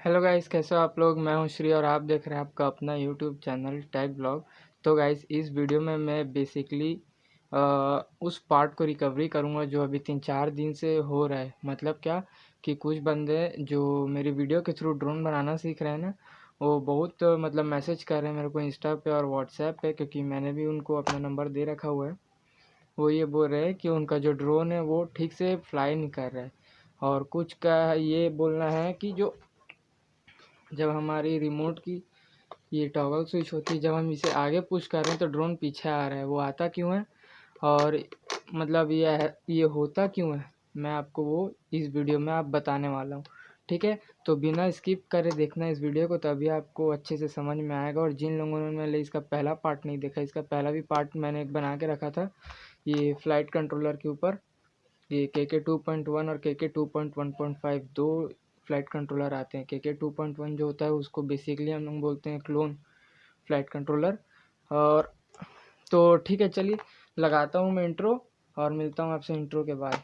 Hello guys, कैसे हो आप लोग। मैं हूं श्री और आप देख रहे हैं आपका अपना यूट्यूब चैनल टैग ब्लॉग। तो गाइस, इस वीडियो में मैं बेसिकली उस पार्ट को रिकवरी करूंगा जो अभी 3-4 दिन से हो रहा है। मतलब क्या कि कुछ बंदे जो मेरी वीडियो के थ्रू ड्रोन बनाना सीख रहे हैं ना, वो बहुत मतलब मैसेज कर रहे हैं मेरे को इंस्टा पे और व्हाट्सएप पे, क्योंकि मैंने भी उनको अपना नंबर दे रखा हुआ है। वो ये बोल रहे हैं कि उनका जो ड्रोन है वो ठीक से फ्लाई नहीं कर रहा है, और कुछ का ये बोलना है कि जो जब हमारी रिमोट की ये टॉगल स्विच होती है, जब हम इसे आगे पुश कर रहे हैं तो ड्रोन पीछे आ रहा है। वो आता क्यों है और मतलब ये होता क्यों है, मैं आपको वो इस वीडियो में आप बताने वाला हूँ। ठीक है, तो बिना स्किप करे देखना इस वीडियो को, तभी आपको अच्छे से समझ में आएगा। और जिन लोगों ने मैंने इसका पहला पार्ट नहीं देखा, इसका पहला भी पार्ट मैंने एक बना के रखा था ये फ्लाइट कंट्रोलर के ऊपर। ये KK 2.1 और KK 2.1.5 दो फ्लाइट कंट्रोलर आते हैं। KK 2.1 जो होता है उसको बेसिकली हम लोग बोलते हैं क्लोन फ्लाइट कंट्रोलर। और तो ठीक है, चलिए लगाता हूँ मैं इंट्रो और मिलता हूँ आपसे इंट्रो के बाद।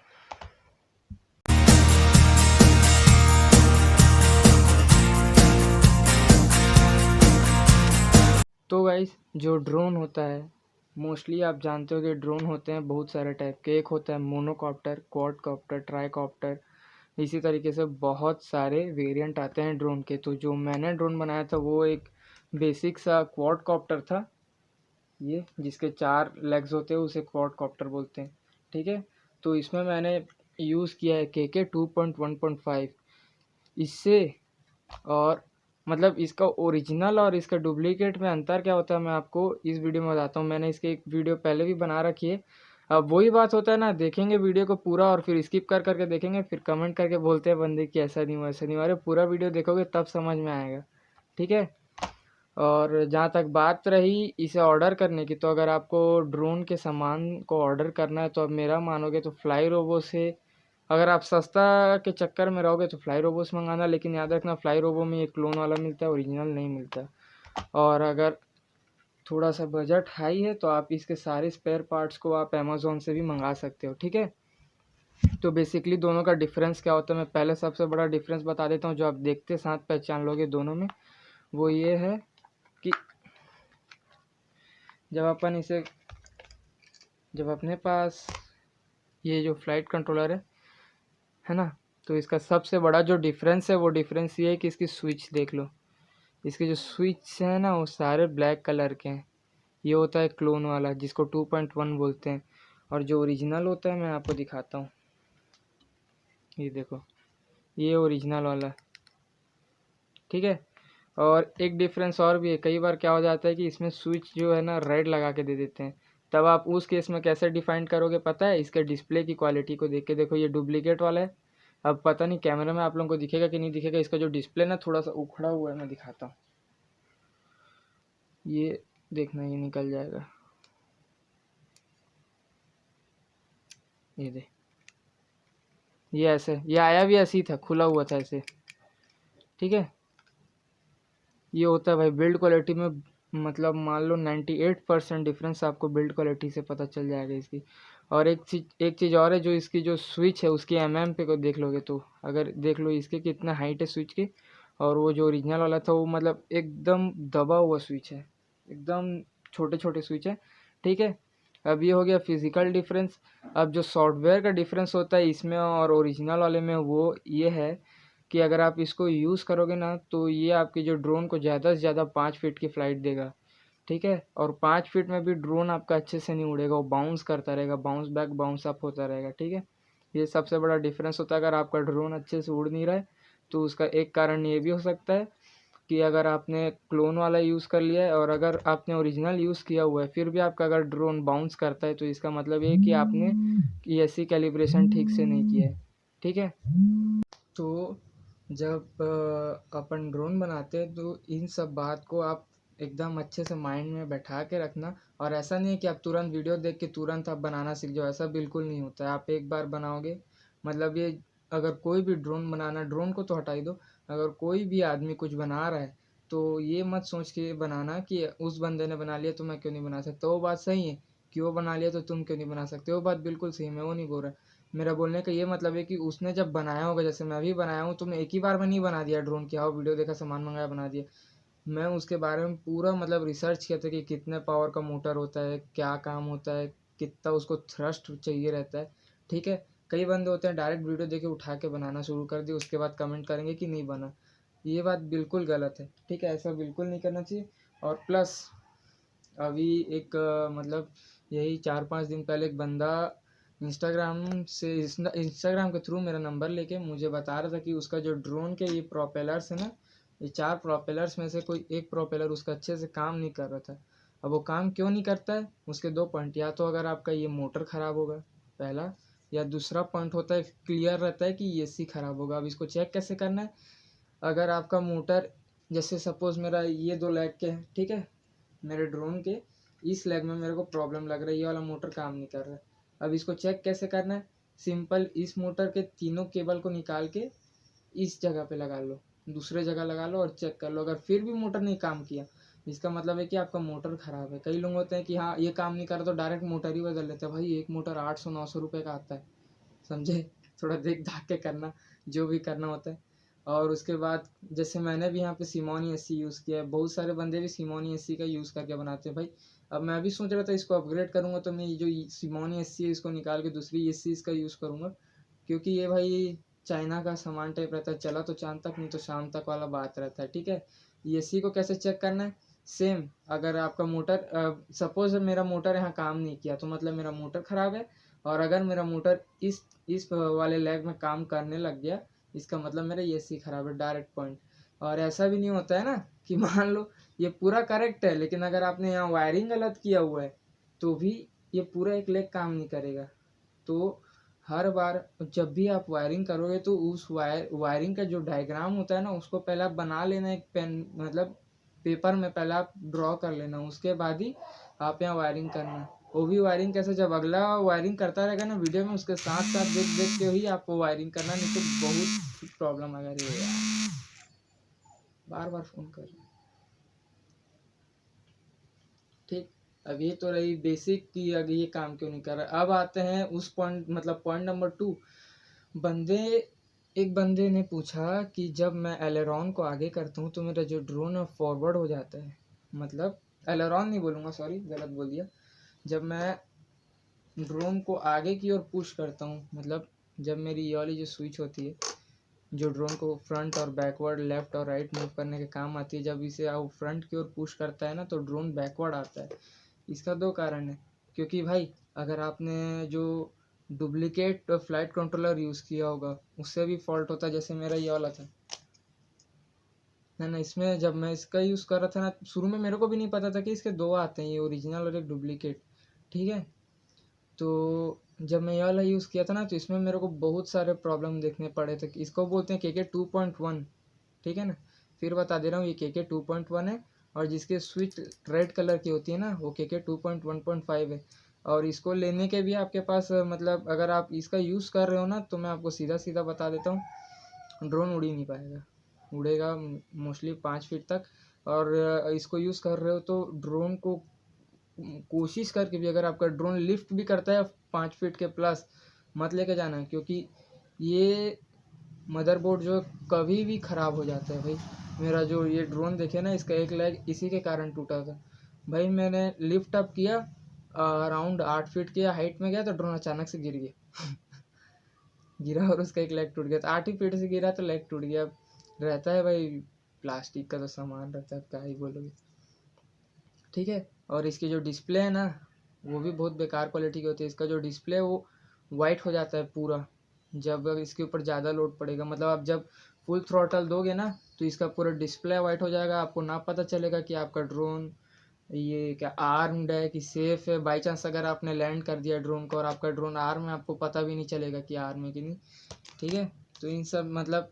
तो गाइस, जो ड्रोन होता है मोस्टली आप जानते हो कि ड्रोन होते हैं बहुत सारे टाइप के। एक होता है मोनोकॉप्टर, क्वाडकॉप्टर, ट्राईकॉप्टर। इसी तरीके से बहुत सारे वेरिएंट आते हैं ड्रोन के। तो जो मैंने ड्रोन बनाया था वो एक बेसिक सा क्वाडकॉप्टर था, ये जिसके 4 लेग्स होते हैं उसे क्वाडकॉप्टर बोलते हैं। ठीक है, तो इसमें मैंने यूज़ किया है KK 2.1.5 इससे। और मतलब इसका ओरिजिनल और इसका डुप्लीकेट में अंतर क्या होता है मैं आपको इस वीडियो में बताता हूँ। मैंने इसकी एक वीडियो पहले भी बना रखी है। अब वही बात होता है ना, देखेंगे वीडियो को पूरा और फिर स्किप कर करके देखेंगे, फिर कमेंट करके बोलते हैं बंदे कि ऐसा नहीं हुआ ऐसा नहीं हुआ। अरे पूरा वीडियो देखोगे तब समझ में आएगा। ठीक है, और जहाँ तक बात रही इसे ऑर्डर करने की, तो अगर आपको ड्रोन के सामान को ऑर्डर करना है तो अब मेरा मानोगे तो फ्लाई रोबो से, अगर आप सस्ता के चक्कर में रहोगे तो फ्लाई रोबो से मंगाना। लेकिन याद रखना, फ्लाई रोबो में एक क्लोन वाला मिलता है, ओरिजिनल नहीं मिलता। और अगर थोड़ा सा बजट हाई है तो आप इसके सारे स्पेयर पार्ट्स को आप अमेज़ोन से भी मंगा सकते हो। ठीक है, तो बेसिकली दोनों का डिफरेंस क्या होता है मैं पहले सबसे बड़ा डिफरेंस बता देता हूँ, जो आप देखते साथ पहचान लोगे दोनों में। वो ये है कि जब अपने पास ये जो फ्लाइट कंट्रोलर है ना, तो इसका सबसे बड़ा जो डिफरेंस है वो डिफरेंस ये है कि इसकी स्विच देख लो। इसके जो स्विच है ना वो सारे ब्लैक कलर के हैं। ये होता है क्लोन वाला जिसको 2.1 बोलते हैं। और जो ओरिजिनल होता है मैं आपको दिखाता हूँ, ये देखो, ये ओरिजिनल वाला। ठीक है, और एक डिफरेंस और भी है, कई बार क्या हो जाता है कि इसमें स्विच जो है ना रेड लगा के दे देते हैं। तब आप उस केस में कैसे डिफाइन करोगे पता है, इसके डिस्प्ले की क्वालिटी को देख के। देखो ये डुप्लीकेट वाला है। अब पता नहीं कैमरे में आप लोगों को दिखेगा कि नहीं दिखेगा, इसका जो डिस्प्ले ना थोड़ा सा उखड़ा हुआ है, मैं दिखाता हूँ। ये देखना, ये निकल जाएगा, ये दे, ये ऐसे, ये आया भी ऐसे ही था, खुला हुआ था ऐसे। ठीक है, ये होता है भाई बिल्ड क्वालिटी में। मतलब मान लो 98% डिफरेंस आपको बिल्ड क्वालिटी से पता चल जाएगा इसकी। और एक चीज़ और है, जो इसकी जो स्विच है उसकी पे को देख लोगे तो, अगर देख लो इसके कितना हाइट है स्विच की। और वो जो ओरिजिनल वाला था वो मतलब एकदम दबा हुआ स्विच है, एकदम छोटे छोटे स्विच है। ठीक है, अब ये हो गया फिजिकल डिफरेंस। अब जो सॉफ्टवेयर का डिफरेंस होता है इसमें और ओरिजिनल वाले में वो ये है कि अगर आप इसको यूज़ करोगे ना तो ये आपकी जो ड्रोन को ज़्यादा से ज़्यादा 5 फीट की फ़्लाइट देगा। ठीक है, और 5 फीट में भी ड्रोन आपका अच्छे से नहीं उड़ेगा, वो बाउंस करता रहेगा, बाउंस बैक बाउंस अप होता रहेगा। ठीक है, ये सबसे बड़ा डिफरेंस होता है। अगर आपका ड्रोन अच्छे से उड़ नहीं रहा है तो उसका एक कारण ये भी हो सकता है कि अगर आपने क्लोन वाला यूज़ कर लिया है और अगर आपने ओरिजिनल यूज़ किया हुआ है फिर भी आपका अगर ड्रोन बाउंस करता है तो इसका मतलब ये है कि आपने ESC कैलिब्रेशन ठीक से नहीं किया है। ठीक है, तो जब अपन ड्रोन बनाते हैं तो इन सब बात को आप एकदम अच्छे से माइंड में बैठा के रखना। और ऐसा नहीं है कि आप तुरंत वीडियो देख के तुरंत आप बनाना सीख जाओ, ऐसा बिल्कुल नहीं होता है। आप एक बार बनाओगे, मतलब ये, अगर कोई भी ड्रोन बनाना, ड्रोन को तो हटा ही दो, अगर कोई भी आदमी कुछ बना रहा है तो ये मत सोच के बनाना कि उस बंदे ने बना लिया तो मैं क्यों नहीं बना सकता। वो बात सही है कि वो बना लिया तो तुम क्यों नहीं बना सकते, वो बात बिल्कुल सही है, मैं वो नहीं बोल रहा। मेरा बोलने का ये मतलब है कि उसने जब बनाया होगा, जैसे मैं भी बनाया हूँ, तो मैं एक ही बार में नहीं बना दिया ड्रोन की, हाँ वीडियो देखा सामान मंगाया बना दिया। मैं उसके बारे में पूरा मतलब रिसर्च किया था कि कितने पावर का मोटर होता है, क्या काम होता है, कितना उसको थ्रस्ट चाहिए रहता है। ठीक है, कई बंदे होते हैं डायरेक्ट वीडियो देख के उठा के बनाना शुरू कर दिए, उसके बाद कमेंट करेंगे कि नहीं बना। ये बात बिल्कुल गलत है, ठीक है, ऐसा बिल्कुल नहीं करना चाहिए। और प्लस अभी एक मतलब यही 4-5 दिन पहले एक बंदा इंस्टाग्राम के थ्रू मेरा नंबर लेके मुझे बता रहा था कि उसका जो ड्रोन के ये प्रोपेलर्स है ना, ये 4 प्रोपेलर्स में से कोई एक प्रोपेलर उसका अच्छे से काम नहीं कर रहा था। अब वो काम क्यों नहीं करता है, उसके 2 पॉइंट, या तो अगर आपका ये मोटर ख़राब होगा पहला, या दूसरा पॉइंट होता है क्लियर रहता है कि एसी ख़राब होगा। अब इसको चेक कैसे करना है, अगर आपका मोटर जैसे सपोज़ मेरा ये 2 लेग के है, ठीक है, मेरे ड्रोन के इस लेग में मेरे को प्रॉब्लम लग रही है, ये वाला मोटर काम नहीं कर रहा है। अब इसको चेक कैसे करना है, सिंपल इस मोटर के तीनों केबल को निकाल के इस जगह पे लगा लो, दूसरे जगह लगा लो और चेक कर लो। अगर फिर भी मोटर नहीं काम किया, इसका मतलब है कि आपका मोटर ख़राब है। कई लोग होते हैं कि हाँ ये काम नहीं कर रहा तो डायरेक्ट मोटर ही बदल लेते हैं। भाई एक मोटर 800-900 रुपये का आता है, समझे, थोड़ा देख दाख के करना जो भी करना होता है। और उसके बाद जैसे मैंने भी यहाँ पे सिमोनी एसी यूज़ किया है, बहुत सारे बंदे भी सिमोनी एसी का यूज़ करके बनाते हैं भाई। अब मैं भी सोच रहा था इसको अपग्रेड करूँगा, तो मैं ये जो सिमोनी एसी है इसको निकाल के दूसरी एसी इसका यूज़ करूँगा, क्योंकि ये भाई चाइना का सामान टाइप रहता है, चला तो चांद तक नहीं तो शाम तक वाला बात रहता है। ठीक है, एसी को कैसे चेक करना है, सेम अगर आपका मोटर सपोज मेरा मोटर यहाँ काम नहीं किया तो मतलब मेरा मोटर ख़राब है, और अगर मेरा मोटर इस वाले लेग में काम करने लग गया, इसका मतलब मेरा एसी ख़राब है, डायरेक्ट पॉइंट। और ऐसा भी नहीं होता है ना कि मान लो ये पूरा करेक्ट है, लेकिन अगर आपने यहाँ वायरिंग गलत किया हुआ है तो भी ये पूरा एक लेग काम नहीं करेगा। तो हर बार जब भी आप वायरिंग करोगे तो उस वायरिंग का जो डायग्राम होता है ना, उसको पहले आप बना लेना, एक पेन मतलब पेपर में पहले आप ड्रॉ कर लेना, उसके बाद ही आप यहाँ वायरिंग करना। वो भी वायरिंग कैसे, जब अगला वायरिंग करता रहेगा ना वीडियो में, उसके साथ साथ देख देख के ही आपको वायरिंग करना, नहीं तो बहुत प्रॉब्लम आ रही है यार। बार बार फ़ोन कर रहे हैं। ठीक, अब ये तो रही बेसिक की, अगर ये काम क्यों नहीं कर रहा। अब आते हैं उस पॉइंट, मतलब पॉइंट नंबर 2। बंदे एक बंदे ने पूछा कि जब मैं एलेरॉन को आगे करता हूँ तो मेरा जो ड्रोन है फॉरवर्ड हो जाता है, मतलब एलेरॉन नहीं बोलूँगा, सॉरी गलत बोल दिया। जब मैं ड्रोन को आगे की ओर पुश करता हूँ, मतलब जब मेरी ये वाली जो स्विच होती है जो ड्रोन को फ्रंट और बैकवर्ड, लेफ्ट और राइट मूव करने के काम आती है, जब इसे आप फ्रंट की ओर पुश करता है ना तो ड्रोन बैकवर्ड आता है। इसका 2 कारण है, क्योंकि भाई अगर आपने जो डुप्लीकेट फ्लाइट कंट्रोलर यूज़ किया होगा उससे भी फॉल्ट होता है, जैसे मेरा ये वाला था ना, इसमें जब मैं इसका यूज़ कर रहा था ना, शुरू में मेरे को भी नहीं पता था कि इसके 2 आते हैं, ये ओरिजिनल और एक डुप्लीकेट। ठीक है, तो जब मैं ये वाला यूज़ किया था ना तो इसमें मेरे को बहुत सारे प्रॉब्लम देखने पड़े थे। इसको बोलते हैं KK 2.1, ठीक है ना, फिर बता दे रहा हूँ, ये KK 2.1 है, और जिसके स्विच रेड कलर की होती है ना वो KK 2.1.5 है। और इसको लेने के भी आपके पास मतलब अगर आप इसका यूज़ कर रहे हो ना, तो मैं आपको सीधा सीधा बता देता हूँ, ड्रोन उड़ ही नहीं पाएगा, उड़ेगा मोस्टली 5 फीट तक। और इसको यूज़ कर रहे हो तो ड्रोन को कोशिश करके भी, अगर आपका ड्रोन लिफ्ट भी करता है 5 फीट के प्लस, मत लेके जाना, क्योंकि ये मदरबोर्ड जो कभी भी ख़राब हो जाता है भाई। मेरा जो ये ड्रोन देखे ना, इसका एक लेग इसी के कारण टूटा था भाई। मैंने लिफ्ट अप किया, अराउंड 8 फीट की हाइट में गया तो ड्रोन अचानक से गिर गया गिरा और उसका एक लेग टूट गया। तो 8 ही फीट से गिरा तो लेग टूट गया। रहता है भाई, प्लास्टिक का तो सामान रहता है, क्या ही बोलोगे। ठीक है, और इसकी जो डिस्प्ले है ना वो भी बहुत बेकार क्वालिटी की होती है। इसका जो डिस्प्ले है वो वाइट हो जाता है पूरा, जब इसके ऊपर ज़्यादा लोड पड़ेगा, मतलब आप जब फुल थ्रॉटल दोगे ना तो इसका पूरा डिस्प्ले वाइट हो जाएगा। आपको ना पता चलेगा कि आपका ड्रोन ये क्या आर्म्ड है कि सेफ है। बाई चांस अगर आपने लैंड कर दिया ड्रोन को और आपका ड्रोन आर्म है, आपको पता भी नहीं चलेगा कि आर्म है कि नहीं। ठीक है, तो इन सब मतलब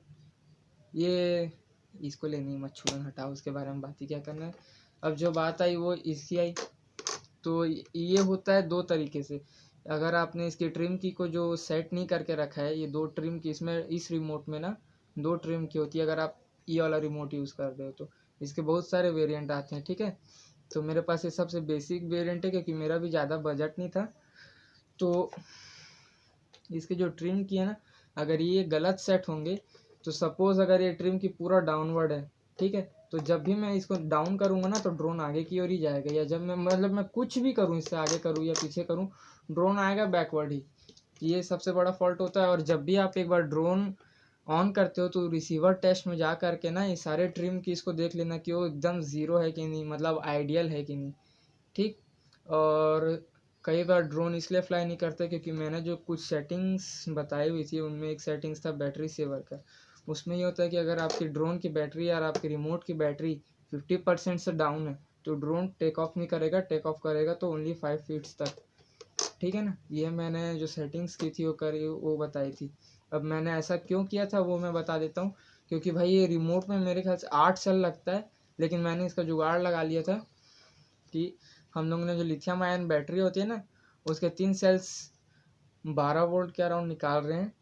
ये इसको लेनी मत, छोड़ो, हटाओ, उसके बारे में बात ही क्या करना है। अब जो बात आई वो इसकी आई, तो ये होता है 2 तरीके से। अगर आपने इसकी ट्रिम की को जो सेट नहीं करके रखा है, ये 2 ट्रिम की इसमें इस रिमोट में ना 2 ट्रिम की होती है, अगर आप ये वाला रिमोट यूज़ कर रहे हो तो। इसके बहुत सारे वेरिएंट आते हैं, ठीक है, तो मेरे पास ये सबसे बेसिक वेरिएंट है, क्योंकि मेरा भी ज़्यादा बजट नहीं था। तो इसके जो ट्रिम की है ना, अगर ये गलत सेट होंगे तो सपोज अगर ये ट्रिम की पूरा डाउनवर्ड है, ठीक है, तो जब भी मैं इसको डाउन करूँगा ना तो ड्रोन आगे की ओर ही जाएगा, या जब मैं मतलब मैं कुछ भी करूँ, इससे आगे करूँ या पीछे करूँ, ड्रोन आएगा बैकवर्ड ही। ये सबसे बड़ा फॉल्ट होता है। और जब भी आप एक बार ड्रोन ऑन करते हो तो रिसीवर टेस्ट में जा करके ना ये सारे ट्रिम की इसको देख लेना कि वो एकदम ज़ीरो है कि नहीं, मतलब आइडियल है कि नहीं, ठीक। और कई बार ड्रोन इसलिए फ्लाई नहीं करते क्योंकि मैंने जो कुछ सेटिंग्स बताई हुई थी उनमें एक सेटिंग्स था बैटरी सेवर का। उसमें ये होता है कि अगर आपकी ड्रोन की बैटरी और आपकी रिमोट की बैटरी 50% से डाउन है तो ड्रोन टेक ऑफ नहीं करेगा, टेक ऑफ करेगा तो ओनली 5 फीट्स तक, ठीक है ना। ये मैंने जो सेटिंग्स की थी वो करी, वो बताई थी। अब मैंने ऐसा क्यों किया था वो मैं बता देता हूँ। क्योंकि भाई ये रिमोट में मेरे ख्याल से 8 सेल लगता है, लेकिन मैंने इसका जुगाड़ लगा लिया था कि हम लोगों ने जो लिथियम आयन बैटरी होती है ना उसके 3 सेल्स 12 वोल्ट के अराउंड निकाल रहे हैं,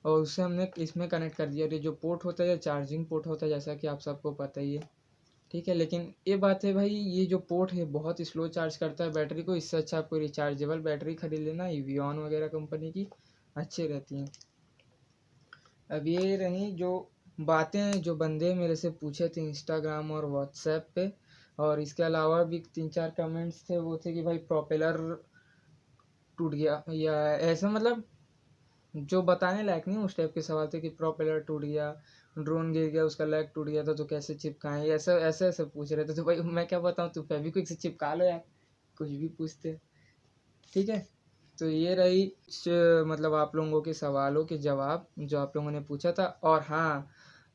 और उसे हमने इसमें कनेक्ट कर दिया। ये जो पोर्ट होता है चार्जिंग पोर्ट होता है, जैसा कि आप सबको पता ही है, ठीक है। लेकिन ये बात है भाई, ये जो पोर्ट है बहुत स्लो चार्ज करता है बैटरी को। इससे अच्छा आपको रिचार्जेबल बैटरी खरीद लेना, इवियन वगैरह कंपनी की अच्छी रहती हैं। अब ये रही जो बातें जो बंदे मेरे से पूछे थे इंस्टाग्राम और व्हाट्सएप पे, और इसके अलावा भी 3-4 कमेंट्स थे, वो थे कि भाई प्रोपेलर टूट गया या ऐसा, मतलब जो बताने लायक नहीं उस टाइप के सवाल थे कि प्रोपेलर टूट गया, ड्रोन गिर गया, उसका लेग टूट गया था तो कैसे चिपकाएं, ऐसा ऐसे ऐसे पूछ रहे थे। तो भाई मैं क्या बताऊँ, तू फेविक्विक से चिपका लो यार, कुछ भी पूछते, ठीक है। तो ये रही मतलब आप लोगों के सवालों के जवाब जो आप लोगों ने पूछा था। और हाँ,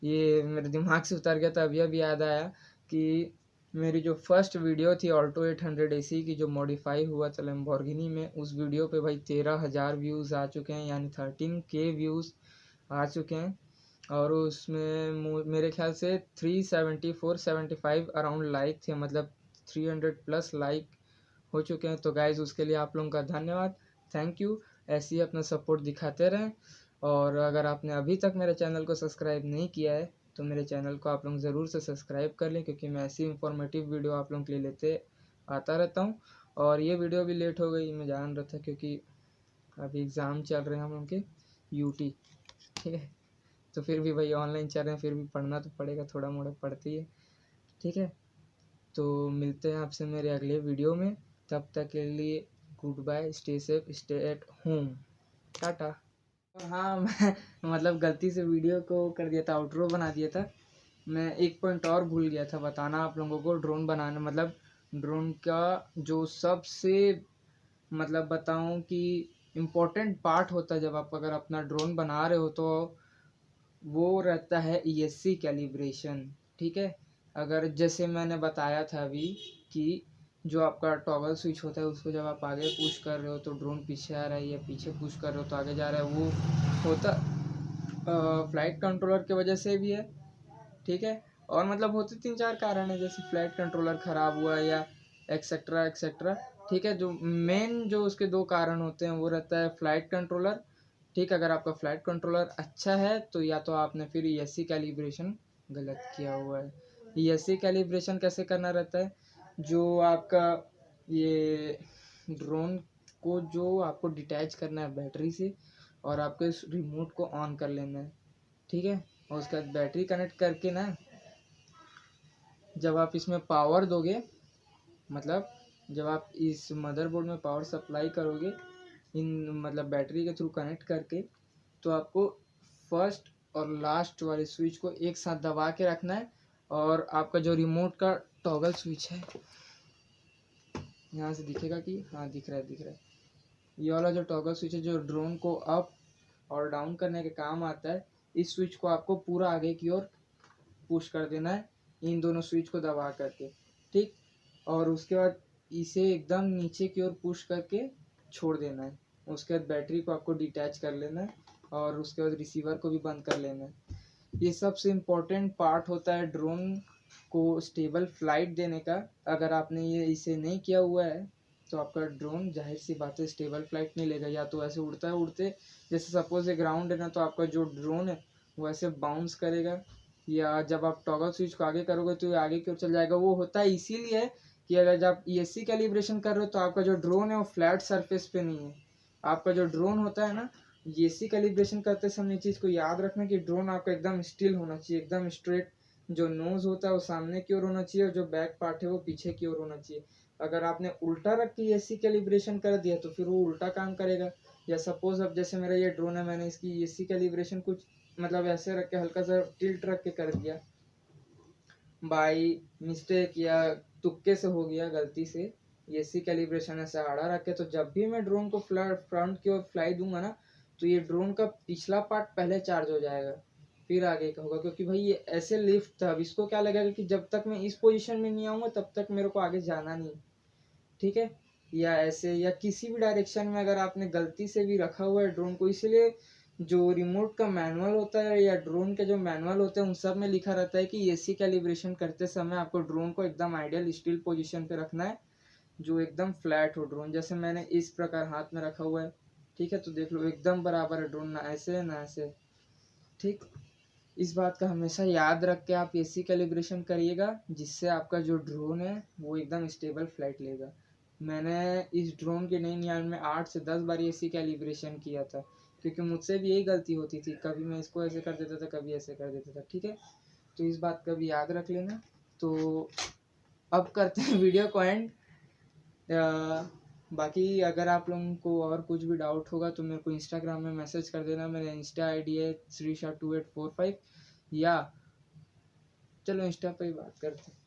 ये मेरे दिमाग से उतर गया था, अभी याद आया कि मेरी जो फर्स्ट वीडियो थी ऑल्टो 800 AC की जो मॉडिफाई हुआ था लैम्बोर्गिनी में, उस वीडियो पे भाई 13,000 व्यूज़ आ चुके हैं, यानी 13K व्यूज़ आ चुके हैं। और उसमें मेरे ख्याल से 374-75 अराउंड लाइक थे, मतलब 300 प्लस लाइक हो चुके हैं। तो गाइज़ उसके लिए आप लोगों का धन्यवाद, थैंक यू। ऐसे ही अपना सपोर्ट दिखाते रहें। और अगर आपने अभी तक मेरे चैनल को सब्सक्राइब नहीं किया है तो मेरे चैनल को आप लोग ज़रूर से सब्सक्राइब कर लें, क्योंकि मैं ऐसी इंफॉर्मेटिव वीडियो आप लोगों के लिए लेते आता रहता हूँ। और ये वीडियो भी लेट हो गई, मैं जान रहा था, क्योंकि अभी एग्ज़ाम चल रहे हैं हम लोग के यूटी, ठीक है। तो फिर भी भाई ऑनलाइन चल रहे हैं, फिर भी पढ़ना तो पड़ेगा, थोड़ा मोड़ा पढ़ती है, ठीक है। तो मिलते हैं आपसे मेरे अगले वीडियो में, तब तक के लिए good bye, stay safe, stay at home, tata. और हाँ मैं मतलब गलती से वीडियो को कर दिया था, आउटरो बना दिया था। मैं एक पॉइंट और भूल गया था बताना आप लोगों को, ड्रोन बनाना मतलब ड्रोन का जो सबसे मतलब बताऊं कि इम्पोर्टेंट पार्ट होता है जब आप अगर अपना ड्रोन बना रहे हो तो वो रहता है ESC कैलिब्रेशन, ठीक है। अगर जैसे मैंने बताया था अभी कि जो आपका टॉगल स्विच होता है उसको जब आप आगे पुश कर रहे हो तो ड्रोन पीछे आ रहा है, या पीछे पुश कर रहे हो तो आगे जा रहा है, वो होता फ्लाइट कंट्रोलर की वजह से भी है, ठीक है। और मतलब होते 3-4 कारण है, जैसे फ्लाइट कंट्रोलर ख़राब हुआ या एक्सेट्रा एक्सेट्रा, ठीक है। जो मेन जो उसके 2 कारण होते हैं वो रहता है फ्लाइट कंट्रोलर, ठीक। अगर आपका फ्लाइट कंट्रोलर अच्छा है तो या तो आपने फिर ESC कैलिब्रेशन गलत किया हुआ है। ESC कैलिब्रेशन कैसे करना रहता है, जो आपका ये ड्रोन को जो आपको डिटैच करना है बैटरी से, और आपको इस रिमोट को ऑन कर लेना है, ठीक है। और उसके बाद बैटरी कनेक्ट करके ना जब आप इसमें पावर दोगे, मतलब जब आप इस मदरबोर्ड में पावर सप्लाई करोगे इन मतलब बैटरी के थ्रू कनेक्ट करके, तो आपको फर्स्ट और लास्ट वाले स्विच को एक साथ दबा के रखना है। और आपका जो रिमोट का टॉगल स्विच है, यहाँ से दिखेगा कि हाँ दिख रहा है, दिख रहा है, ये वाला जो टॉगल स्विच है जो ड्रोन को अप और डाउन करने के काम आता है, इस स्विच को आपको पूरा आगे की ओर पुश कर देना है इन दोनों स्विच को दबा करके, ठीक। और उसके बाद इसे एकदम नीचे की ओर पुश करके छोड़ देना है। उसके बाद बैटरी को आपको डिटैच कर लेना है, और उसके बाद रिसीवर को भी बंद कर लेना है। ये सबसे इम्पोर्टेंट पार्ट होता है ड्रोन को स्टेबल फ्लाइट देने का। अगर आपने ये इसे नहीं किया हुआ है तो आपका ड्रोन जाहिर सी बात है स्टेबल फ्लाइट नहीं लेगा, या तो ऐसे उड़ता है उड़ते, जैसे सपोज ये ग्राउंड है ना, तो आपका जो ड्रोन है वो ऐसे बाउंस करेगा, या जब आप टॉगल स्विच को आगे करोगे तो ये आगे की ओर चल जाएगा। वो होता है इसीलिए कि अगर जब ESC कैलिब्रेशन कर रहे हो तो आपका जो ड्रोन है वो फ्लैट सरफेस पे नहीं है, आपका जो ड्रोन होता है ना, एसी कैलिब्रेशन करते समय चीज़ को याद रखना कि ड्रोन आपका एकदम स्टिल होना चाहिए, एकदम स्ट्रेट। जो नोज़ होता है वो सामने की ओर होना चाहिए और जो बैक पार्ट है वो पीछे की ओर होना चाहिए। अगर आपने उल्टा रख के एसी कैलिब्रेशन कर दिया तो फिर वो उल्टा काम करेगा। या सपोज अब जैसे मेरा ये ड्रोन है, मैंने इसकी एसी कैलिब्रेशन कुछ मतलब ऐसे रख के हल्का सा टिल्ट रख के कर दिया बाई मिस्टेक या तुक्के से हो गया गलती से, एसी कैलिब्रेशन ऐसे आड़ा रख के, तो जब भी मैं ड्रोन को फ्रंट की ओर फ्लाई दूंगा ना, तो ये ड्रोन का पिछला पार्ट पहले चार्ज हो जाएगा, फिर आगे का होगा। क्योंकि भाई ये ऐसे लिफ्ट था, अब इसको क्या लगेगा कि जब तक मैं इस पोजीशन में नहीं आऊँगा तब तक मेरे को आगे जाना नहीं, ठीक है। या ऐसे या किसी भी डायरेक्शन में अगर आपने गलती से भी रखा हुआ है ड्रोन को, इसलिए जो रिमोट का मैनुअल होता है या ड्रोन के जो मैनुअल होते हैं उन सब में लिखा रहता है कि एसी कैलिब्रेशन करते समय आपको ड्रोन को एकदम आइडियल स्टिल पोजीशन पे रखना है, जो एकदम फ्लैट हो ड्रोन। जैसे मैंने इस प्रकार हाथ में रखा हुआ है, ठीक है, तो देख लो एकदम बराबर है ड्रोन, ना ऐसे है ना ऐसे, ठीक। इस बात का हमेशा याद रख के आप एसी कैलिब्रेशन करिएगा, जिससे आपका जो ड्रोन है वो एकदम स्टेबल फ्लाइट लेगा। मैंने इस ड्रोन के नई यान में 8 से 10 बार एसी कैलिब्रेशन किया था, क्योंकि मुझसे भी यही गलती होती थी, कभी मैं इसको ऐसे कर देता था, कभी ऐसे कर देता था, ठीक है। तो इस बात का भी याद रख लेना। तो अब करते हैं वीडियो को एंड। बाकी अगर आप लोगों को और कुछ भी डाउट होगा तो मेरे को इंस्टाग्राम में मैसेज कर देना, मेरा इंस्टा आईडी है श्रीशा2845। या चलो इंस्टा पे ही बात करते हैं।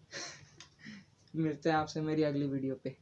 मिलते हैं आपसे मेरी अगली वीडियो पे।